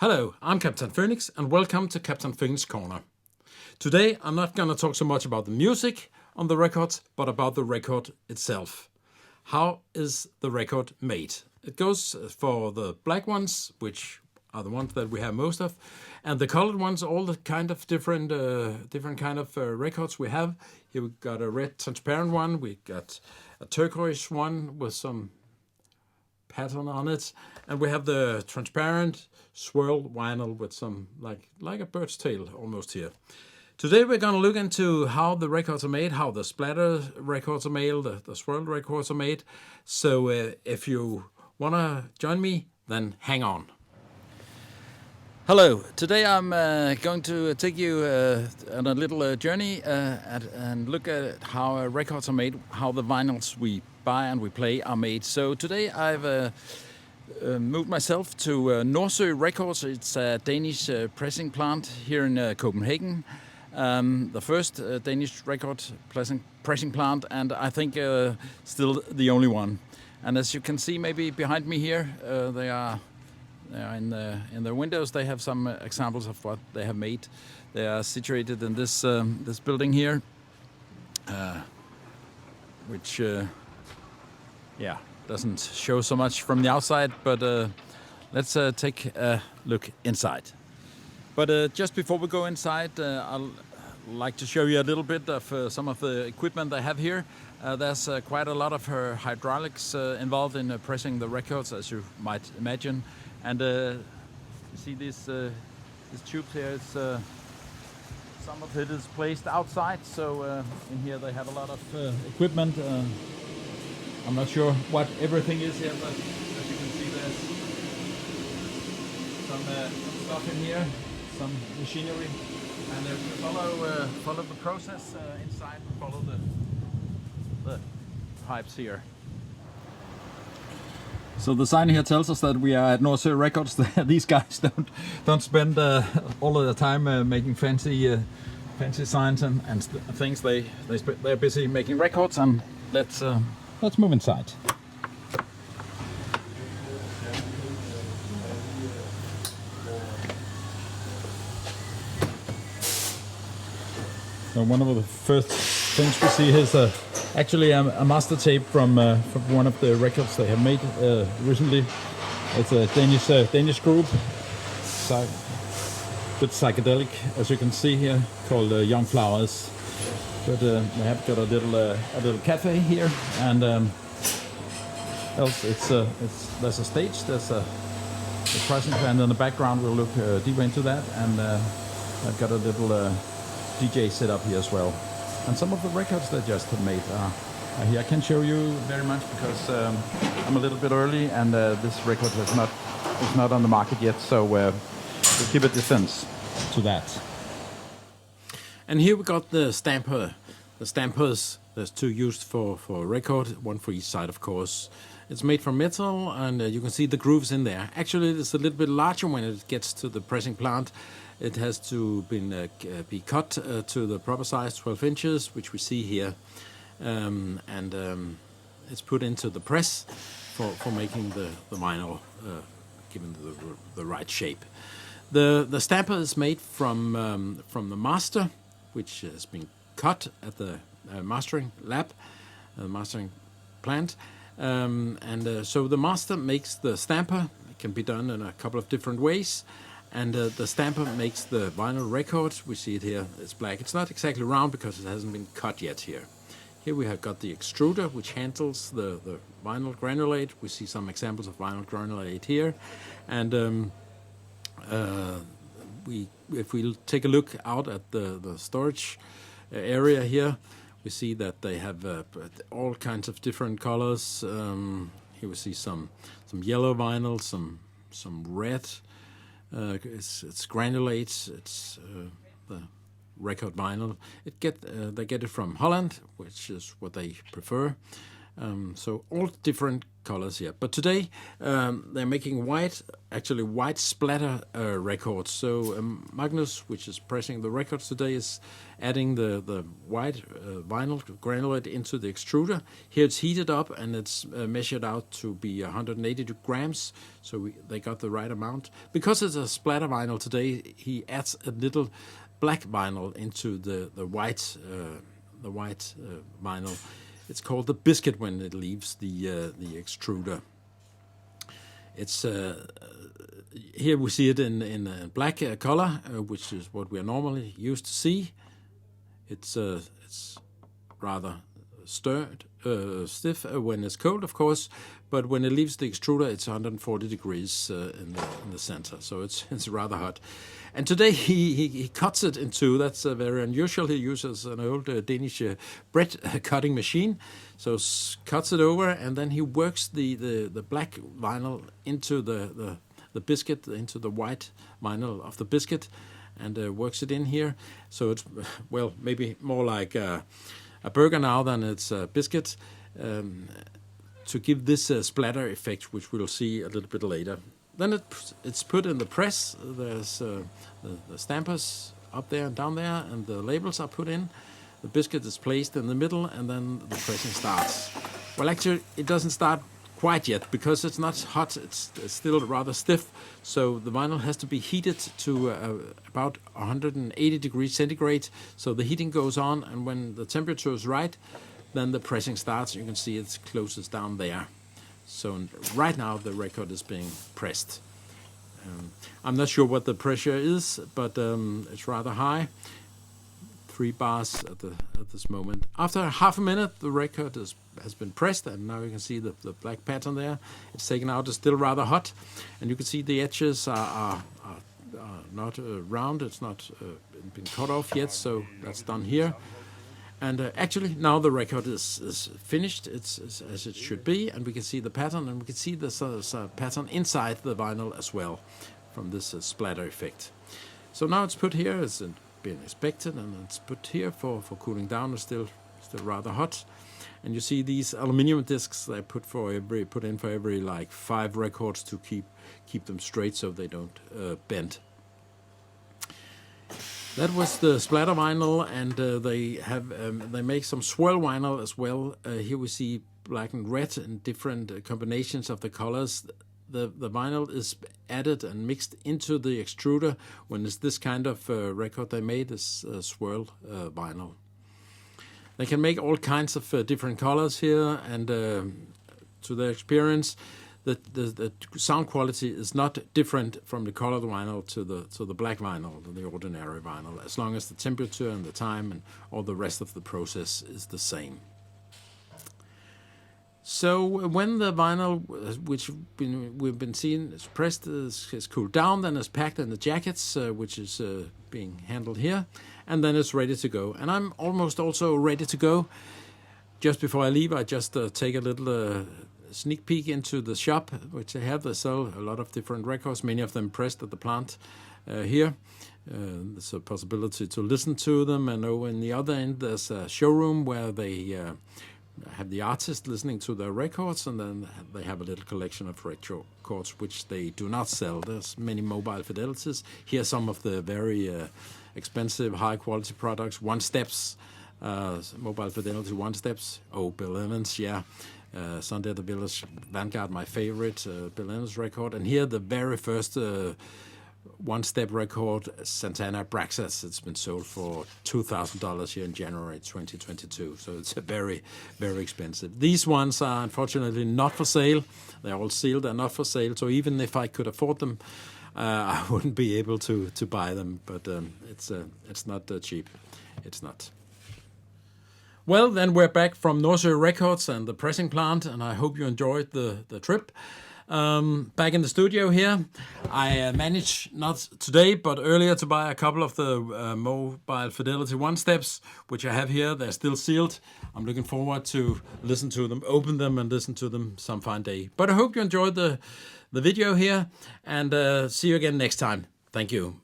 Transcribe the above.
Hello, I'm Captain Phoenix and welcome to Captain Phoenix Corner. Today I'm not going to talk so much about the music on the records, but about the record itself. How is the record made? It goes for the black ones, which are the ones that we have most of, and the colored ones, all the kind of different kind of records we have. Here we got a red transparent one, we got a turquoise one with some pattern on it, and we have the transparent swirl vinyl with some like a bird's tail almost here. Today we're going to look into how the records are made, how the splatter records are made, the swirl records are made. So if you want to join me, then hang on. Hello, today I'm going to take you on a little journey and look at how records are made, how the vinyls we buy and we play are made. So today I've moved myself to Nordsø Records. It's a Danish pressing plant here in Copenhagen. The first Danish record pressing plant, and I think still the only one. And as you can see maybe behind me here, they are in the windows. They have some examples of what they have made. They are situated in this building here, which doesn't show so much from the outside, but let's take a look inside. But just before we go inside, I'd like to show you a little bit of some of the equipment I have here. There's quite a lot of hydraulics involved in pressing the records, as you might imagine. And you see these tubes here, some of it is placed outside, so in here they have a lot of equipment. I'm not sure what everything is here, but as you can see there's some stuff in here, some machinery, and if you follow the process inside, follow the pipes here. So the sign here tells us that we are at Nordsø Records. These guys don't spend all of the time making fancy signs and things. They're busy making records, and let's move inside. So one of the first things we see here is actually a master tape from one of the records they have made recently. It's a Danish group, bit psychedelic, as you can see here, called Young Flowers. But they have got a little cafe here, and else there's a stage, there's a pressing plant in the background. We'll look deeper into that, and I've got a little DJ set up here as well. And some of the records they just have made are here. I can't show you very much because I'm a little bit early, and this record is not on the market yet, so we'll keep a distance to that. And here we got the stamper. The stampers, there's two used for a record, one for each side, of course. It's made from metal, and you can see the grooves in there. Actually, it's a little bit larger when it gets to the pressing plant. It has to be cut to the proper size, 12 inches, which we see here. It's put into the press for making the vinyl, given the right shape. The stamper is made from the master, which has been cut at the mastering lab, mastering plant. So the master makes the stamper. It can be done in a couple of different ways. And the stamper makes the vinyl record. We see it here, it's black. It's not exactly round because it hasn't been cut yet here. Here we have got the extruder, which handles the vinyl granulate. We see some examples of vinyl granulate here. And if we take a look out at the storage area here, we see that they have all kinds of different colors. Here we see some yellow vinyl, some red. It's granulates. It's the record vinyl. They get it from Holland, which is what they prefer. So all different colors here. But today they're making white splatter records. So Magnus, which is pressing the records today, is adding the white vinyl granulate into the extruder. Here it's heated up and it's measured out to be 180 grams. So they got the right amount. Because it's a splatter vinyl today, he adds a little black vinyl into the white vinyl. It's called the biscuit when it leaves the extruder. It's here we see it in a black color, which is what we are normally used to see. It's rather stiff when it's cold, of course, but when it leaves the extruder, it's 140 degrees in the center, so it's rather hot. And today he cuts it in two. That's very unusual. He uses an old Danish bread cutting machine, so cuts it over, and then he works the black vinyl into the biscuit, into the white vinyl of the biscuit, and works it in here. So it's, well, maybe more like a burger now than it's a biscuit, to give this splatter effect, which we'll see a little bit later. Then it's put in the press. There's the stampers up there and down there, and the labels are put in. The biscuit is placed in the middle, and then the pressing starts. Well, actually, it doesn't start quite yet because it's not hot. It's still rather stiff, so the vinyl has to be heated to about 180 degrees centigrade. So the heating goes on, and when the temperature is right, then the pressing starts. You can see it closes down there. So right now the record is being pressed. I'm not sure what the pressure is, but it's rather high. 3 bars at this moment. After half a minute, the record has been pressed, and now you can see the black pattern there. It's taken out. It's still rather hot, and you can see the edges are not round. It's not been cut off yet, so that's done here. And actually, now the record is finished. It's as it should be, and we can see the pattern, and we can see the pattern inside the vinyl as well from this splatter effect. So now it's put here. It's been inspected, and it's put here for cooling down. It's still rather hot, and you see these aluminum discs they put in for every like 5 records to keep them straight so they don't bend. That was the splatter vinyl, and they make some swirl vinyl as well. Here we see black and red and different combinations of the colors. The vinyl is added and mixed into the extruder when it's this kind of record they made, this swirl vinyl. They can make all kinds of different colors here, and to their experience, the sound quality is not different from the colored vinyl to the black vinyl, the ordinary vinyl, as long as the temperature and the time and all the rest of the process is the same. So when the vinyl, which we've been seeing, is pressed, is cooled down, then it's packed in the jackets, which is being handled here, and then it's ready to go. And I'm almost also ready to go. Just before I leave, I just take a little sneak peek into the shop, which they have. They sell a lot of different records, many of them pressed at the plant here. There's a possibility to listen to them, and over in the other end there's a showroom where they have the artist listening to their records, and then they have a little collection of retro records which they do not sell. There's many mobile fidelities. Here are some of the very expensive, high-quality products. One Steps, mobile fidelity One Steps. Oh, Bill Evans, yeah. Sunday at the Village Vanguard, my favorite Bill Evans record. And here the very first one-step record, Santana Braxas. It's been sold for $2,000 here in January 2022. So it's a very, very expensive. These ones are unfortunately not for sale. They're all sealed. They're not for sale. So even if I could afford them, I wouldn't be able to buy them. But it's not cheap. It's not. Well, then we're back from Nordsjö Records and the pressing plant, and I hope you enjoyed the trip. Back in the studio here, I managed, not today, but earlier, to buy a couple of the mobile fidelity One Steps, which I have here. They're still sealed. I'm looking forward to listen to them, open them, and listen to them some fine day. But I hope you enjoyed the video here, and see you again next time. Thank you.